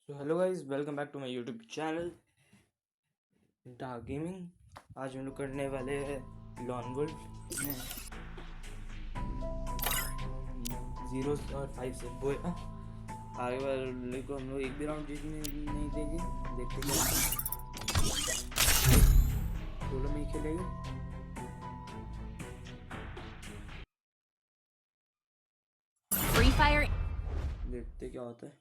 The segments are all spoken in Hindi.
तो hello guys, welcome back to my YouTube channel dark gaming. आज हम लोग करने वाले हैं लॉन वुल्फ में 0 और 5 से बोया। आगे वाले को हम लोग एक भी राउंड जीतने नहीं देंगे। देखते क्या सोलो में ही खेलेंगे। फ्री फायर देखते क्या होता है।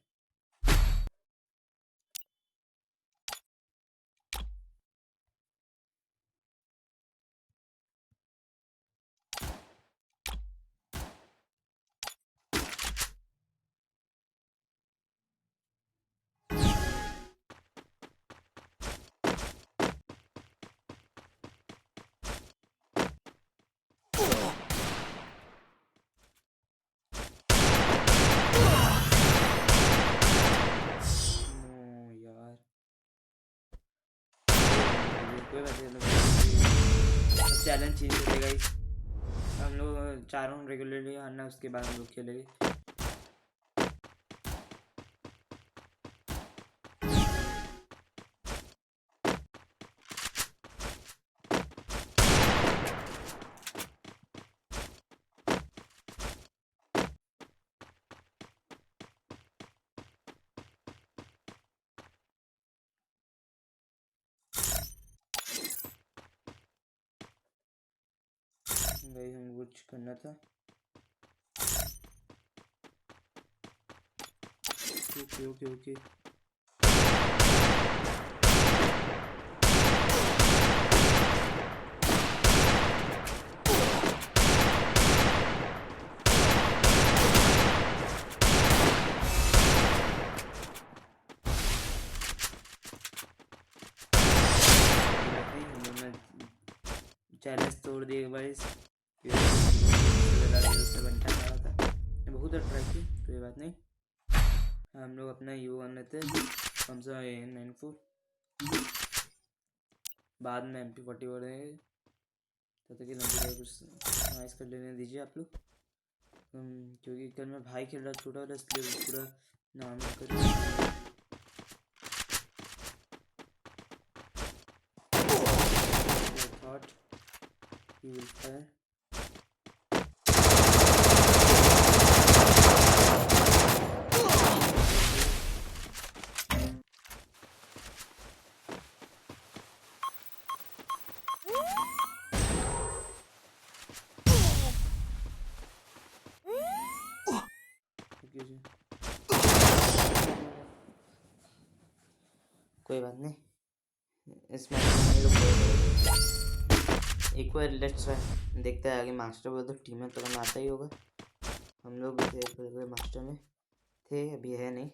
चैलेंज चेंज करेगा गाइस। हम लोग 4 राउंड रेगुलरली हारना, उसके बाद हम लोग खेलेंगे। भाई हम कुछ करना था। ओके ओके ओके चैलेंज तोड़ दिए भाई। उससे बनता रहा था, बहुत ट्राई की, कोई बात नहीं। हम लोग अपना यू वन लेते हैं, हम सब AN94, बाद में MP40 हो रहे हैं। तब तक लंबी कुछ नाइस कर लेने दीजिए आप लोग, क्योंकि कल मैं भाई खेल रहा छोटा वाला, इसलिए पूरा नॉर्मल कर थॉट he will fire. कोई बात नहीं, इसमें एक बार लेट्स ट्राई देखते हैं आगे। मास्टर वो तो टीम में तो आता ही होगा। हम लोग भी थे मास्टर में थे, अभी है नहीं।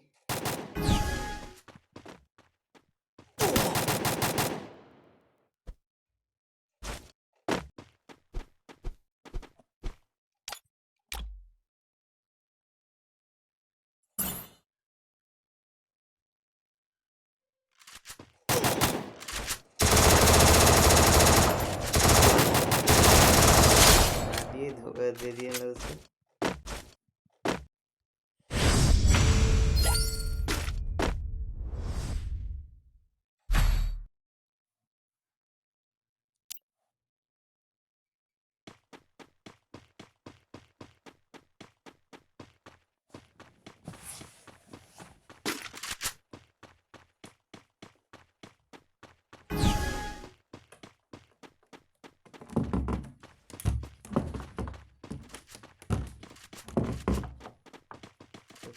धोखा दे दिया ना उसको।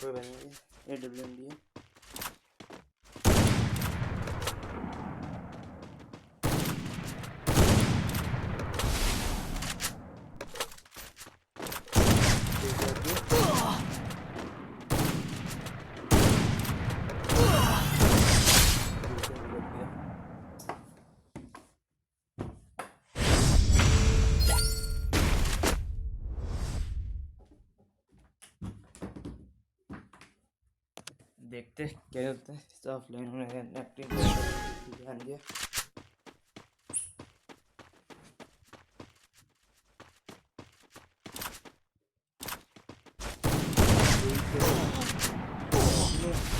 कोई बनेंगे AWM भी है। देखते क्या होता है। तो ऑफलाइन होने ध्यान दिया।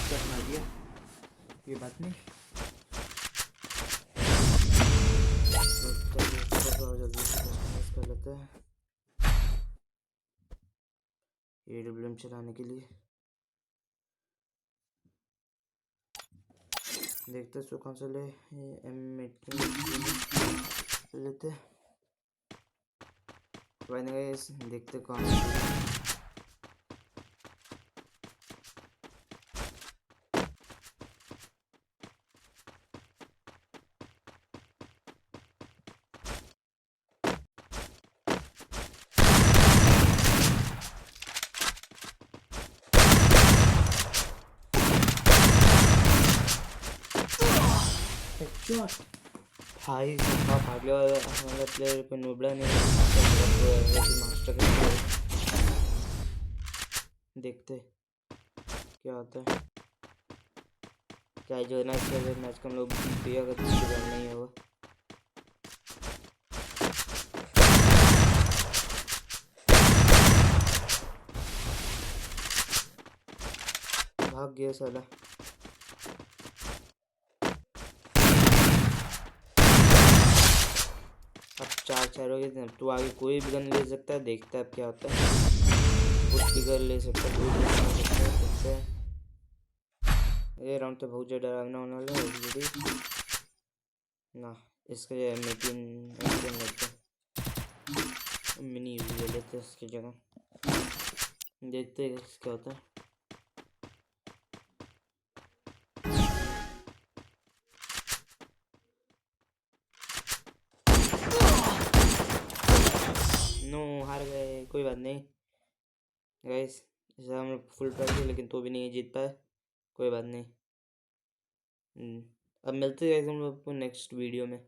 करना दिया ये बात नहीं। जल्दी से कस्टमाइज कर लेते हैं AWM चलाने के लिए। देखते हैं कौन सा ले, M18 लेते हैं। देखते कौन सा। भाई सबका भागले वाला प्लेयर को नोबड़ा नहीं मास्टर का। देखते क्या होता है। क्या जो ना मैच का हम लोग पिया का नहीं होगा। भाग गया साला। अब 4-4 हो गए। तो आगे कोई भी गन ले सकता है। देखता है अब क्या होता है। कुछ भी गन ले सकता है, कोई भी गन ले सकता है। ये राउंड तो बहुत ज़्यादा डरावना होने वाला है ना। इसका M18 लेते हैं, मिनी यूज़ ले लेते हैं इसकी जगह। देखते हैं क्या होता है। नो, हार गए। कोई बात नहीं गाइस, इसे हम लोग फुल ट्राई किया लेकिन तो भी नहीं जीत पाए। कोई बात नहीं। अब मिलते हैं हम लोग नेक्स्ट वीडियो में।